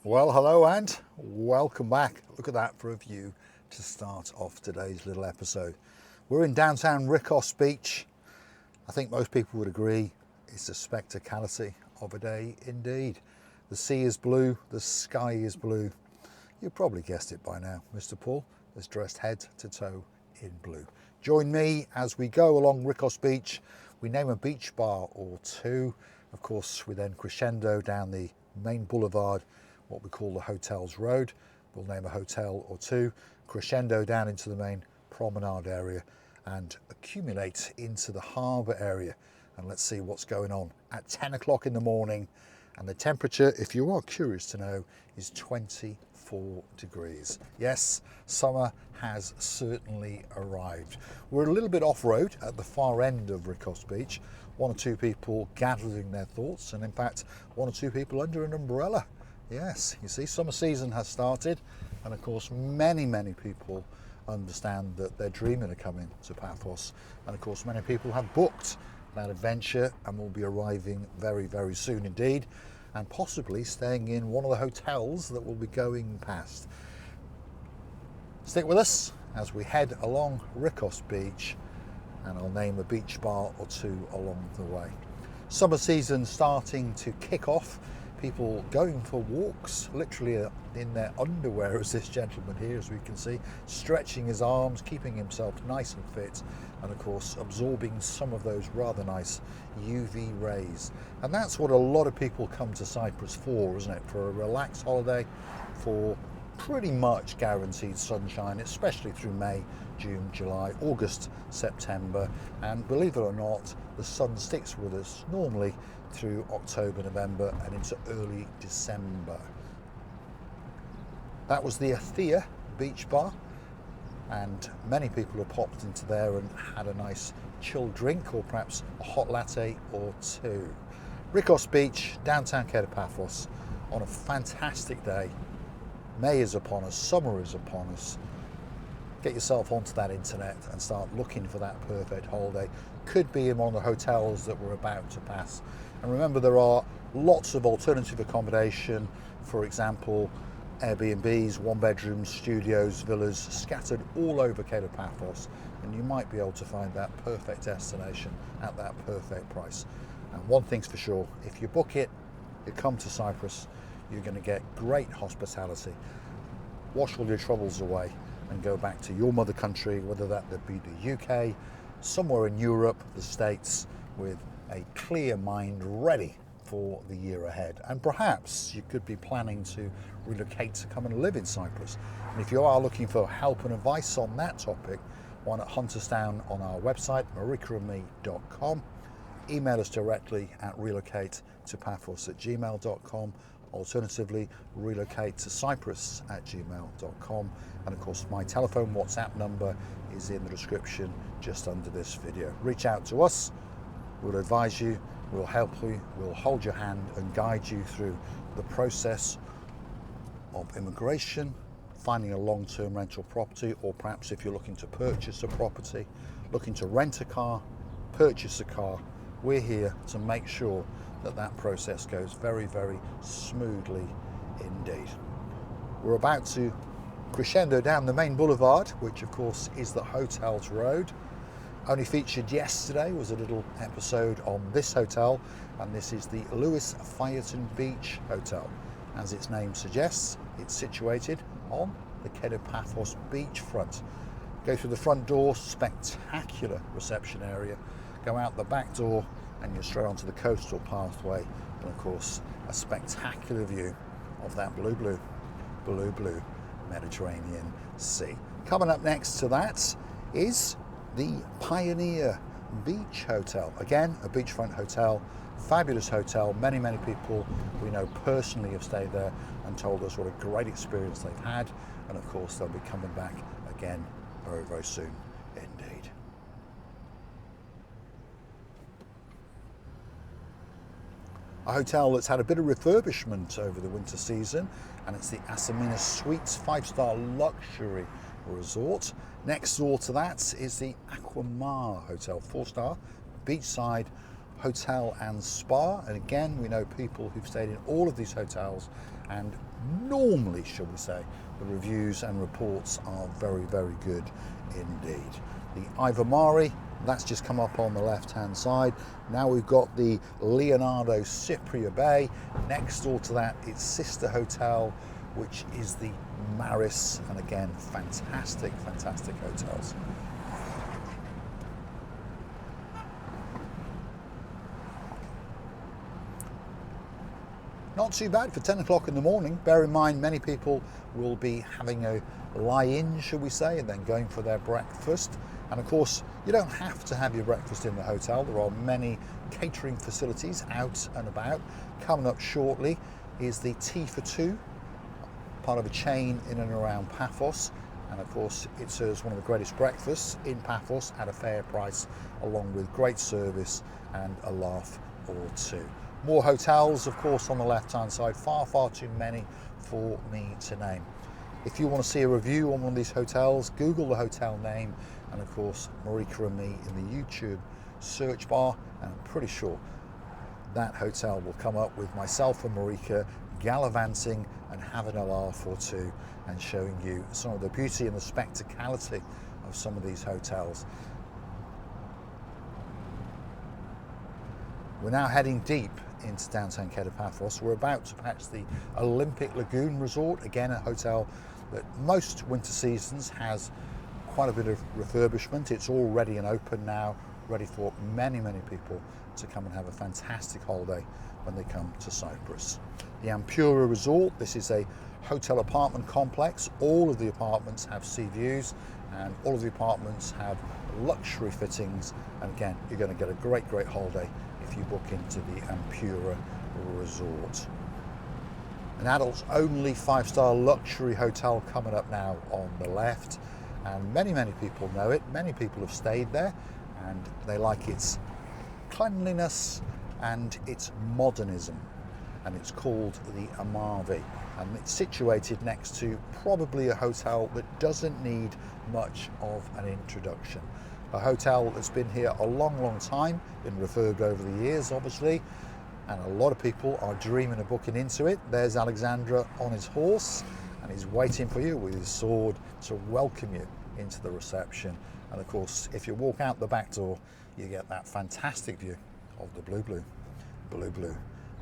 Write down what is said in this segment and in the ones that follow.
Well, hello and welcome back. Look at that for a view to start off today's little episode. We're in downtown Rikkos Beach. I think most people would agree it's a spectacality of a day indeed. The sea is blue, the sky is blue. You've probably guessed it by now. Mr. Paul is dressed head to toe in blue. Join me as we go along Rikkos Beach. We name a beach bar or two. Of course, we then crescendo down the main boulevard, what we call the Hotels Road. We'll name a hotel or two, crescendo down into the main promenade area and accumulate into the harbour area. And let's see what's going on at 10 o'clock in the morning. And the temperature, if you are curious to know, is 24 degrees. Yes, summer has certainly arrived. We're a little bit off-road at the far end of Rikkos Beach. One or two people gathering their thoughts, and in fact, one or two people under an umbrella. Yes, you see, summer season has started, and of course, many people understand that they're dreaming of coming to Paphos, and of course, many people have booked that adventure and will be arriving very soon indeed, and possibly staying in one of the hotels that will be going past. Stick with us as we head along Rikkos Beach, and I'll name a beach bar or two along the way. Summer season starting to kick off. People going for walks, literally in their underwear, as this gentleman here, as we can see, stretching his arms, keeping himself nice and fit, and of course absorbing some of those rather nice UV rays. And that's what a lot of people come to Cyprus for, isn't it? For a relaxed holiday, for pretty much guaranteed sunshine, especially through May, June, July, August, September, and believe it or not, the sun sticks with us normally through October, November and into early December. That was the Athea Beach Bar, and many people have popped into there and had a nice chilled drink or perhaps a hot latte or two. Rikkos Beach, downtown Kato Paphos, on a fantastic day. May is upon us, summer is upon us. Get yourself onto that internet and start looking for that perfect holiday. Could be in one of the hotels that we're about to pass. And remember, there are lots of alternative accommodation, for example, Airbnbs, one bedrooms, studios, villas, scattered all over Kato Paphos, and you might be able to find that perfect destination at that perfect price. And one thing's for sure, if you book it, you come to Cyprus, you're going to get great hospitality. Wash all your troubles away and go back to your mother country, whether that be the UK, somewhere in Europe, the States, with a clear mind ready for the year ahead. And perhaps you could be planning to relocate to come and live in Cyprus. And if you are looking for help and advice on that topic, why not hunt us down on our website, marikaandme.com. Email us directly at relocatetopaphos@gmail.com. Alternatively, relocatetocyprus@gmail.com. And of course, my telephone WhatsApp number is in the description just under this video. Reach out to us, we'll advise you, we'll help you, we'll hold your hand and guide you through the process of immigration, finding a long-term rental property, or perhaps if you're looking to purchase a property, looking to rent a car, purchase a car, we're here to make sure that that process goes very smoothly indeed. We're about to crescendo down the main boulevard, which of course is the Hotels Road. Only featured yesterday was a little episode on this hotel, and this is the Lewis Phaeton Beach Hotel. As its name suggests, it's situated on the Kato Paphos beachfront. Go through the front door, spectacular reception area. Go out the back door and you're straight onto the coastal pathway, and of course a spectacular view of that blue Mediterranean Sea. Coming up next to that is the Pioneer Beach Hotel. Again, a beachfront hotel, fabulous hotel. Many people we know personally have stayed there and told us what a great experience they've had, and of course they'll be coming back again very soon indeed. A hotel that's had a bit of refurbishment over the winter season, and it's the Asamina Suites 5-star luxury resort. Next door to that is the Aquamar Hotel, 4-star beachside hotel and spa. And again, we know people who've stayed in all of these hotels, and normally, shall we say, the reviews and reports are very, very good indeed. The Immagration, that's just come up on the left hand side. Now we've got the Leonardo Cyprus Bay. Next door to that, its sister hotel, which is the Maris, and again, fantastic, fantastic hotels. Not too bad for 10 o'clock in the morning. Bear in mind, many people will be having a lie-in, shall we say, and then going for their breakfast. And of course, you don't have to have your breakfast in the hotel. There are many catering facilities out and about. Coming up shortly is the Tea for Two, part of a chain in and around Paphos. And of course, it serves one of the greatest breakfasts in Paphos at a fair price, along with great service and a laugh or two. More hotels, of course, on the left-hand side, far, far too many for me to name. If you want to see a review on one of these hotels, Google the hotel name and, of course, Marika and Me in the YouTube search bar, and I'm pretty sure that hotel will come up with myself and Marika gallivanting and having a laugh or two and showing you some of the beauty and the spectacality of some of these hotels. We're now heading deep into downtown Kato Paphos. We're about to patch the Olympic Lagoon Resort, again a hotel that most winter seasons has quite a bit of refurbishment. It's all ready and open now, ready for many, many people to come and have a fantastic holiday when they come to Cyprus. The Ampura Resort, this is a hotel apartment complex. All of the apartments have sea views and all of the apartments have luxury fittings, and again, you're going to get a great, great holiday if you book into the Ampura Resort. An adults only 5-star luxury hotel coming up now on the left, and many, many people know it. Many people have stayed there and they like its cleanliness and its modernism, and it's called the Amarvi, and it's situated next to probably a hotel that doesn't need much of an introduction. A hotel that's been here a long, long time, been refurbed over the years, obviously, and a lot of people are dreaming of booking into it. There's Alexandra on his horse, and he's waiting for you with his sword to welcome you into the reception. And of course, if you walk out the back door, you get that fantastic view of the blue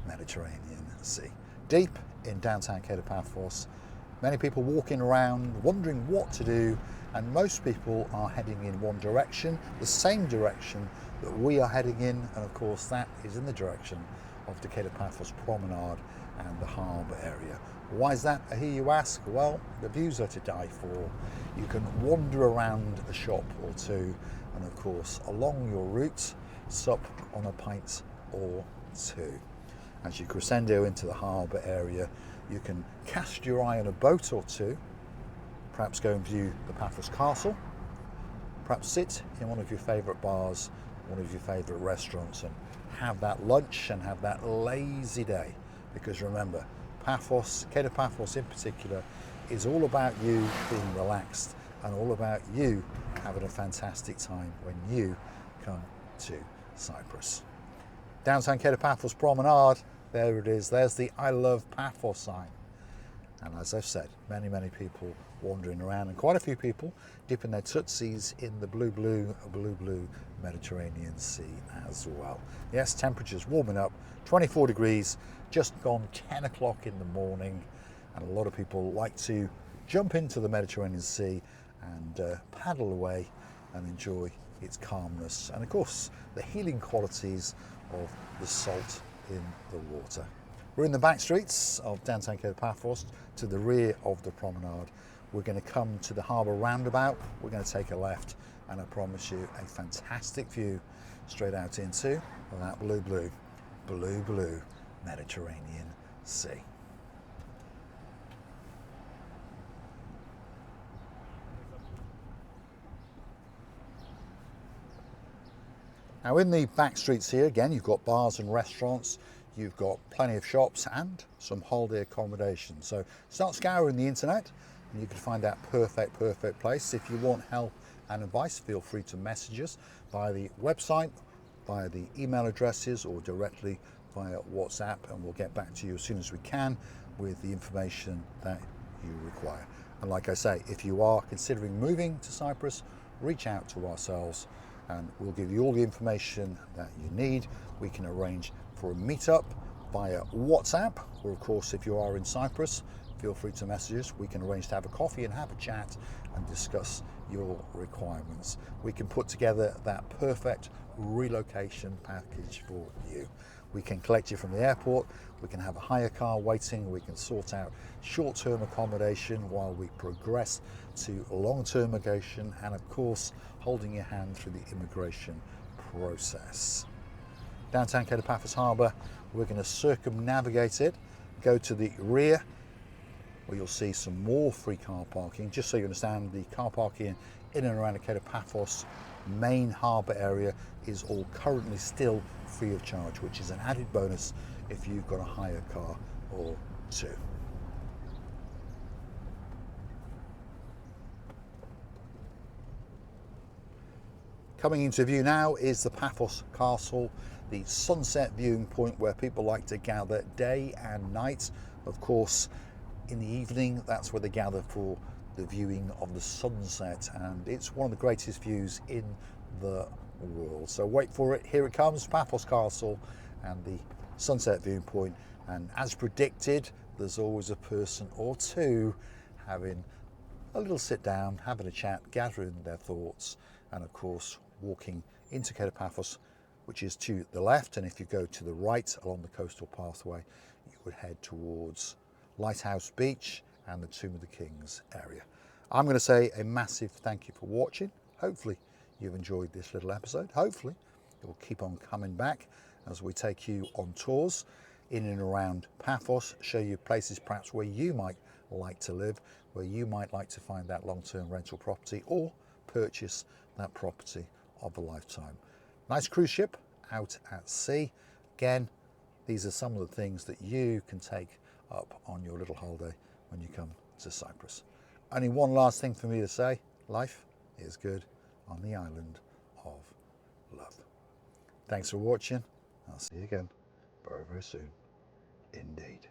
Mediterranean Sea. Deep in downtown Kato Paphos, many people walking around wondering what to do, and most people are heading in one direction, the same direction that we are heading in, and of course that is in the direction of the Kato Paphos promenade and the harbour area. Why is that, I hear you ask? Well, the views are to die for. You can wander around a shop or two, and of course along your route, sup on a pint or two. As you crescendo into the harbour area, you can cast your eye on a boat or two, perhaps go and view the Paphos Castle, perhaps sit in one of your favourite bars, one of your favourite restaurants, and have that lunch and have that lazy day. Because remember, Paphos, Kato Paphos in particular, is all about you being relaxed and all about you having a fantastic time when you come to Cyprus. Downtown Kato Paphos promenade, there it is, there's the I Love Paphos sign. And as I've said, many, many people wandering around, and quite a few people dipping their tootsies in the blue Mediterranean Sea as well. Yes, temperatures warming up, 24 degrees, just gone 10 o'clock in the morning, and a lot of people like to jump into the Mediterranean Sea and paddle away and enjoy its calmness and of course the healing qualities of the salt in the water. We're in the back streets of downtown Kato Paphos to the rear of the promenade. We're going to come to the harbour roundabout, we're going to take a left, and I promise you a fantastic view straight out into that blue Mediterranean Sea. Now in the back streets here, again, you've got bars and restaurants, you've got plenty of shops and some holiday accommodation. So start scouring the internet and you can find that perfect place. If you want help and advice, feel free to message us via the website via the email addresses or directly via WhatsApp, and we'll get back to you as soon as we can with the information that you require. And like I say, if you are considering moving to Cyprus, reach out to ourselves and we'll give you all the information that you need. We can arrange for a meetup via WhatsApp, or of course if you are in Cyprus, feel free to message us. We can arrange to have a coffee and have a chat and discuss your requirements. We can put together that perfect relocation package for you. We can collect you from the airport, we can have a hire car waiting, we can sort out short-term accommodation while we progress to long-term migration, and of course holding your hand through the immigration process. Downtown Kato Paphos Harbour, we're going to circumnavigate it, go to the rear where you'll see some more free car parking. Just so you understand, the car parking in and around the Kato Paphos main harbour area is all currently still free of charge, which is an added bonus if you've got a hire car or two. Coming into view now is the Paphos Castle, the sunset viewing point where people like to gather day and night. Of course, in the evening, that's where they gather for the viewing of the sunset, and it's one of the greatest views in the world. So wait for it, here it comes, Paphos Castle and the sunset viewing point. And as predicted, there's always a person or two having a little sit down, having a chat, gathering their thoughts, and of course walking into Kato Paphos, which is to the left, and if you go to the right along the coastal pathway, you would head towards Lighthouse Beach and the Tomb of the Kings area. I'm going to say a massive thank you for watching. Hopefully you've enjoyed this little episode. Hopefully it will keep on coming back as we take you on tours in and around Paphos, show you places perhaps where you might like to live, where you might like to find that long-term rental property or purchase that property of a lifetime. Nice cruise ship out at sea. Again, these are some of the things that you can take up on your little holiday when you come to Cyprus. Only one last thing for me to say: life is good on the island of love. Thanks for watching. I'll see you again very, very soon indeed.